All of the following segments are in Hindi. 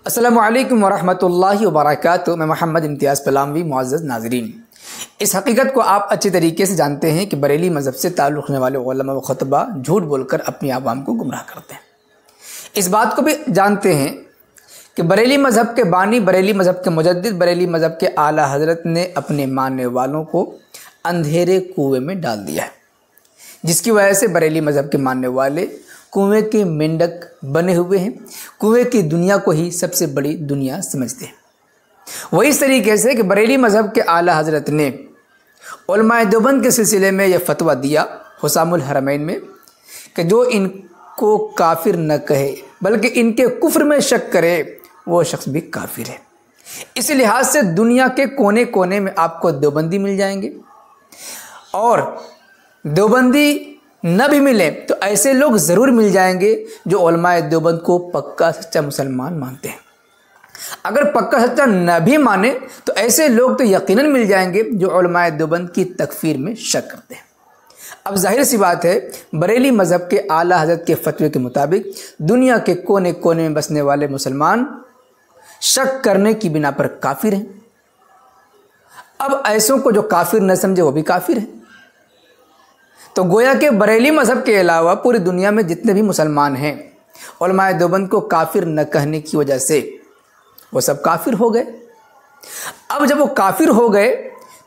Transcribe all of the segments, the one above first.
अस्सलामु अलैकुम वरहमतुल्लाहि वबरकातुहू। मैं मोहम्मद इम्तियाज़ पलामवी। मुअज़्ज़ज़ नाज़रीन, इस हकीकत को आप अच्छे तरीके से जानते हैं कि बरेली मज़हब से ताल्लुक़ रखने वाले उलमा व खुतबा झूठ बोलकर अपनी आवाम को गुमराह करते हैं। इस बात को भी जानते हैं कि बरेली मज़हब के बानी, बरेली मज़हब के मुजद्दिद, बरेली मज़हब के आला हज़रत ने अपने मानने वालों को अंधेरे कुएँ में डाल दिया है, जिसकी वजह से बरेली मज़हब के मानने वाले कुएं के मेंढक बने हुए हैं। कुएं की दुनिया को ही सबसे बड़ी दुनिया समझते हैं। वही इस तरीके से कि बरेली मज़हब के आला हज़रत ने उलमाए देवबंद के सिलसिले में यह फतवा दिया हुसामुल हरमैन में कि जो इनको काफिर न कहे बल्कि इनके कुफ्र में शक करे वो शख्स भी काफिर है। इस लिहाज से दुनिया के कोने कोने में आपको देवबंदी मिल जाएंगे, और देवबंदी न भी मिले तो ऐसे लोग ज़रूर मिल जाएंगे जो उलमाए देवबंद को पक्का सच्चा मुसलमान मानते हैं। अगर पक्का सच्चा न भी माने तो ऐसे लोग तो यकीनन मिल जाएंगे जो उलमाए देवबंद की तकफीर में शक करते हैं। अब जाहिर सी बात है, बरेली मज़हब के आला हज़रत के फतवे के मुताबिक दुनिया के कोने कोने में बसने वाले मुसलमान शक करने की बिना पर काफिर हैं। अब ऐसों को जो काफिर न समझे वो भी काफिर हैं। तो गोया के बरेली मज़हब के अलावा पूरी दुनिया में जितने भी मुसलमान हैं, उलमाए देवबंद को काफिर न कहने की वजह से वो सब काफिर हो गए। अब जब वो काफिर हो गए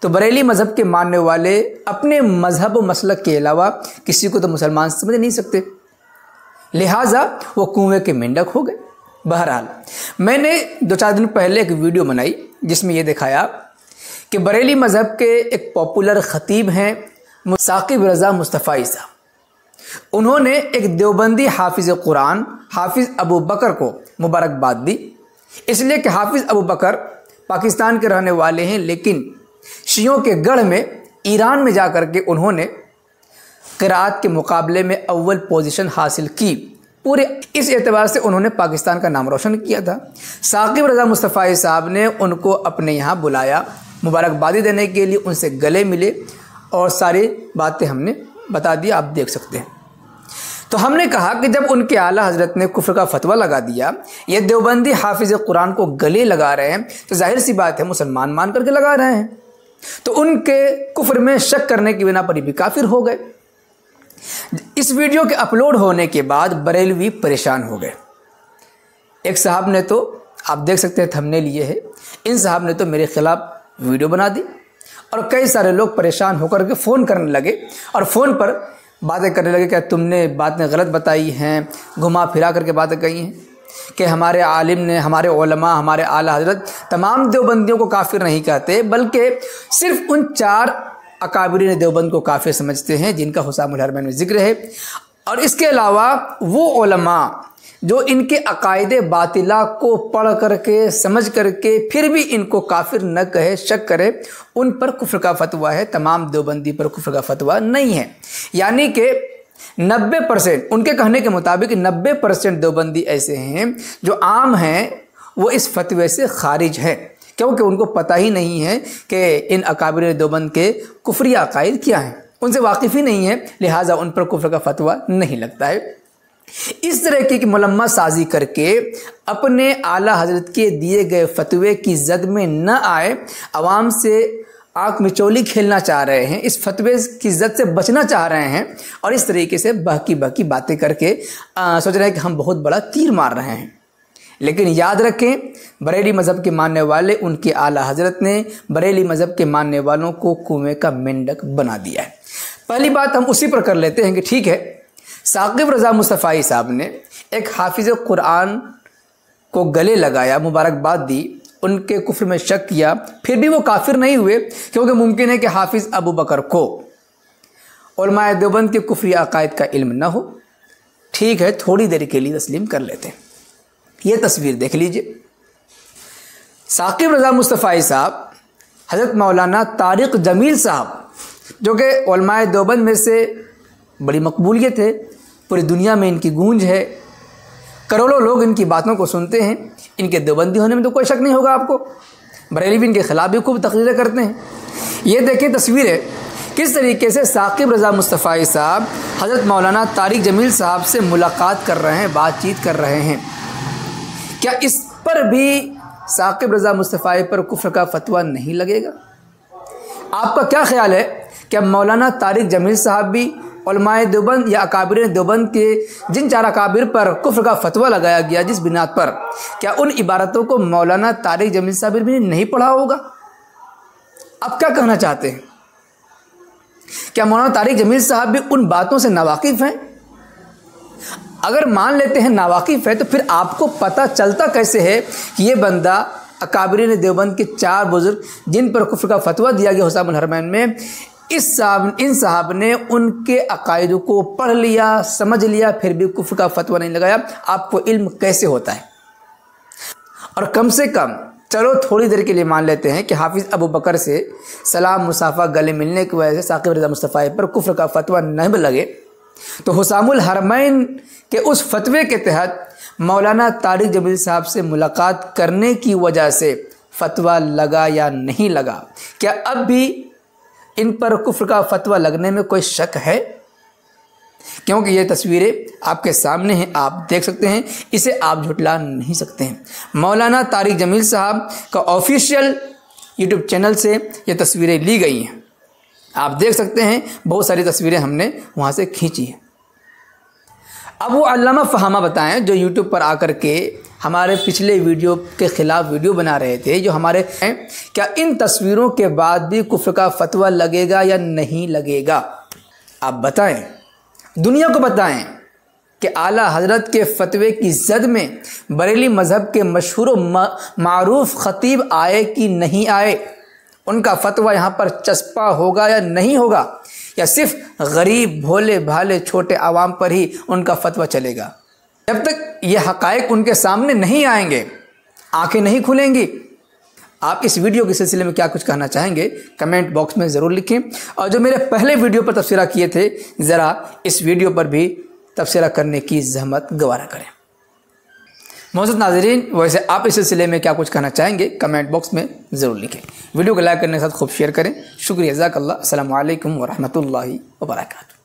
तो बरेली मज़हब के मानने वाले अपने मज़हब व मसलक के अलावा किसी को तो मुसलमान समझ नहीं सकते, लिहाजा वो कुएं के मेंढक हो गए। बहरहाल, मैंने 2-4 दिन पहले एक वीडियो बनाई जिसमें ये दिखाया कि बरेली मज़हब के एक पॉपुलर ख़तीब हैं साकिब रज़ा मुस्तफ़ाई साहब। उन्होंने एक देवबंदी हाफिज़ कुरान हाफिज़ अबू बकर को मुबारकबाद दी, इसलिए कि हाफिज़ अबू बकर पाकिस्तान के रहने वाले हैं, लेकिन शियों के गढ़ में ईरान में जा कर के उन्होंने क़िराअत के मुकाबले में अव्वल पोजीशन हासिल की। पूरे इस एतबार से उन्होंने पाकिस्तान का नाम रोशन किया था। साकिब रज़ा मुस्तफ़ाई साहब ने उनको अपने यहाँ बुलाया मुबारकबादी देने के लिए, उनसे गले मिले और सारी बातें हमने बता दी, आप देख सकते हैं। तो हमने कहा कि जब उनके आला हज़रत ने कुफ्र का फतवा लगा दिया, ये देवबंदी हाफिज़ कुरान को गले लगा रहे हैं, तो जाहिर सी बात है मुसलमान मान करके लगा रहे हैं, तो उनके कुफ्र में शक करने की बिना पर भी काफिर हो गए। इस वीडियो के अपलोड होने के बाद बरेलवी परेशान हो गए। एक साहब ने तो, आप देख सकते हैं थंबनेल ये है, इन साहब ने तो मेरे खिलाफ वीडियो बना दी और कई सारे लोग परेशान होकर के फ़ोन करने लगे और फ़ोन पर बातें करने लगे कि तुमने बातें गलत बताई हैं, घुमा फिरा करके बातें कही हैं कि हमारे आलिम ने, हमारे उलमा, हमारे आला हज़रत तमाम देवबंदियों को काफिर नहीं कहते, बल्कि सिर्फ उन 4 अकाबिरीन देवबंद को काफिर समझते हैं जिनका हुसामुल हरमैन में ज़िक्र है। और इसके अलावा वो उलमा जो इनके अकायदे बातिला को पढ़ करके समझ करके फिर भी इनको काफिर न कहे, शक करे, उन पर कुफ्र का फतवा है। तमाम देवबंदी पर कुफ्र का फतवा नहीं है। यानी कि 90%, उनके कहने के मुताबिक 90% देवबंदी ऐसे हैं जो आम हैं, वो इस फतवे से खारिज हैं, क्योंकि उनको पता ही नहीं है कि इन अकाबिर देवबंद के कुफ्री अकायद क्या हैं, उनसे वाकिफ़ ही नहीं है, लिहाजा उन पर कुफ्र का फतवा नहीं लगता है। इस तरह की मुलम्मा साजी करके अपने आला हज़रत के दिए गए फतवे की जद में न आए, अवाम से आँख मिचौली खेलना चाह रहे हैं, इस फतवे की जद से बचना चाह रहे हैं और इस तरीके से बहकी बहकी बातें करके सोच रहे हैं कि हम बहुत बड़ा तीर मार रहे हैं। लेकिन याद रखें, बरेली मज़हब के मानने वाले, उनके आला हज़रत ने बरेली मज़हब के मानने वालों को कुएं का मेंढक बना दिया है। पहली बात हम उसी पर कर लेते हैं कि ठीक है, साकिब रज़ा मुस्तफ़ाई साहब ने एक हाफिज़ कुरान को गले लगाया, मुबारकबाद दी, उनके कुफ्र में शक किया, फिर भी वो काफिर नहीं हुए, क्योंकि मुमकिन है कि हाफिज़ अबू बकर को उलमाए देवबंद के कुफ्री अकायद का इल्म ना हो। ठीक है, थोड़ी देर के लिए तस्लीम कर लेते हैं। ये तस्वीर देख लीजिए। साकिब रज़ा मुस्तफ़ाई साहब हज़रत मौलाना तारिक जमील साहब, जो कि उलमाए देवबंद में से बड़ी मकबूलियत है, पूरी दुनिया में इनकी गूंज है, करोड़ों लोग इनकी बातों को सुनते हैं, इनके देवबंदी होने में तो कोई शक नहीं होगा आपको। बरेली भी इनके खिलाफ भी खूब तकरीरें करते हैं। ये देखें तस्वीरें, किस तरीके से साकिब रज़ा मुस्तफ़ाई साहब हज़रत मौलाना तारिक जमील साहब से मुलाकात कर रहे हैं, बातचीत कर रहे हैं। क्या इस पर भी साकिब रज़ा मुस्तफ़ाई पर कुफ्र का फतवा नहीं लगेगा? आपका क्या ख्याल है? क्या मौलाना तारिक जमील साहब भी उलमाए देवबंद या अकाबिर देवबंद के जिन 4 अकाबिर पर कुफ्र का फतवा लगाया गया जिस बिनात पर, क्या उन इबारतों को मौलाना तारिक जमील साहब भी नहीं पढ़ा होगा? आप क्या कहना चाहते हैं? क्या मौलाना तारिक जमील साहब भी उन बातों से नावाकिफ़ हैं? अगर मान लेते हैं नावाकिफ़ है, तो फिर आपको पता चलता कैसे है कि ये बंदा अकाबिरीन देवबंद के 4 बुजुर्ग जिन पर कुफ्र का फतवा दिया गया हुसामुल हरमैन में, इन साहब ने उनके अकायद को पढ़ लिया, समझ लिया, फिर भी कुफ्र का फतवा नहीं लगाया? आपको इल्म कैसे होता है? और कम से कम चलो थोड़ी देर के लिए मान लेते हैं कि हाफिज़ अबू बकर से सलाम मुसाफ़ा गले मिलने की वजह से साकिब रज़ा मुस्तफ़ाई पर कुफ्र का फतवा नहीं लगे, तो हुसामुल हरमैन के उस फतवे के तहत मौलाना तारिक जमील साहब से मुलाकात करने की वजह से फतवा लगा या नहीं लगा? क्या अब भी इन पर कुफ्र का फतवा लगने में कोई शक है? क्योंकि ये तस्वीरें आपके सामने हैं, आप देख सकते हैं, इसे आप झुटला नहीं सकते हैं। मौलाना तारिक जमील साहब का ऑफिशियल यूट्यूब चैनल से ये तस्वीरें ली गई हैं, आप देख सकते हैं, बहुत सारी तस्वीरें हमने वहाँ से खींची हैं। अब वो अल्लामा फ़हामा बताएं जो यूट्यूब पर आकर के हमारे पिछले वीडियो के ख़िलाफ़ वीडियो बना रहे थे, जो हमारे क्या इन तस्वीरों के बाद भी कुफ्र का फतवा लगेगा या नहीं लगेगा? आप बताएं, दुनिया को बताएं कि आला हज़रत के फतवे की ज़द में बरेली मज़हब के मशहूर मारूफ ख़तीब आए कि नहीं आए? उनका फतवा यहाँ पर चस्पा होगा या नहीं होगा, या सिर्फ गरीब भोले भाले छोटे आवाम पर ही उनका फतवा चलेगा? जब तक ये हक़ाइक़ उनके सामने नहीं आएंगे, आंखें नहीं खुलेंगी। आप इस वीडियो के सिलसिले में क्या कुछ कहना चाहेंगे कमेंट बॉक्स में ज़रूर लिखें, और जो मेरे पहले वीडियो पर तबसरा किए थे, ज़रा इस वीडियो पर भी तबसरा करने की ज़हमत गवारा करें। मोहतरम नाज़रीन, वैसे आप इस सिलसिले में क्या कुछ कहना चाहेंगे कमेंट बॉक्स में ज़रूर लिखें। वीडियो को लाइक करने के साथ खूब शेयर करें। शुक्रिया, जज़ाकल्लाह। अस्सलामु अलैकुम व रहमतुल्लाहि व बरकातुहू।